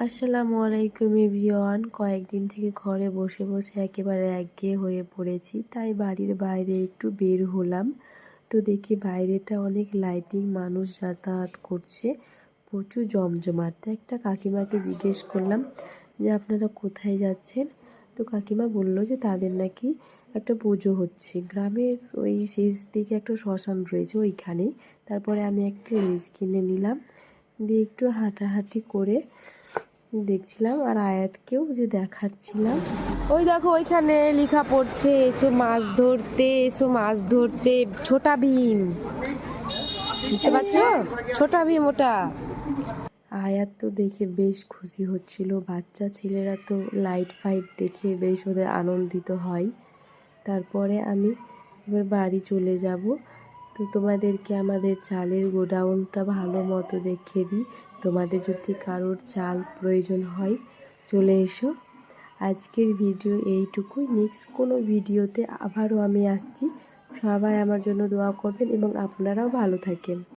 আসসালামু আলাইকুম এভরিওয়ান। কয়েকদিন থেকে ঘরে বসে বসে একেবারে একঘেয়ে হয়ে পড়েছি, তাই বাড়ির বাইরে একটু বের হলাম। তো দেখি বাইরেটা অনেক লাইটিং, মানুষ যাতায়াত করছে, প্রচুর জমজমাট। তো একটা কাকিমাকে জিজ্ঞেস করলাম যে আপনারা কোথায় যাচ্ছেন। তো কাকিমা বলল যে তাদের নাকি একটা পুজো হচ্ছে গ্রামের ওই শেষ দিকে একটা শ্মশান রয়েছে ওইখানেই। তারপরে আমি একটা লেজ কিনে নিলাম, দিয়ে একটু হাঁটাহাঁটি করে দেখছিলাম আর আয়াতকেও যে দেখাচ্ছিলাম। ওই দেখো ওইখানে লেখা পড়ছে এসো মাছ ধরতে, এসো মাছ ধরতে, ছোটা ভীম, বুঝতে পারছো? ছোটা ভীম ওটা। আয়াত তো দেখে বেশ খুশি হচ্ছিল। বাচ্চা ছেলেরা তো লাইট ফাইট দেখে বেশ ওদের আনন্দিত হয়। তারপরে আমি এবার বাড়ি চলে যাব। তো তোমাদেরকে আমাদের চালের গোডাউনটা ভালো মতো দেখিয়ে দিই। তোমাদের যদি কারোর চাল প্রয়োজন হয় চলে এসো। আজকের ভিডিও এইটুকুই। নেক্সট কোনো ভিডিওতে আবারও আমি আসছি। সবাই আমার জন্য দোয়া করবেন এবং আপনারাও ভালো থাকেন।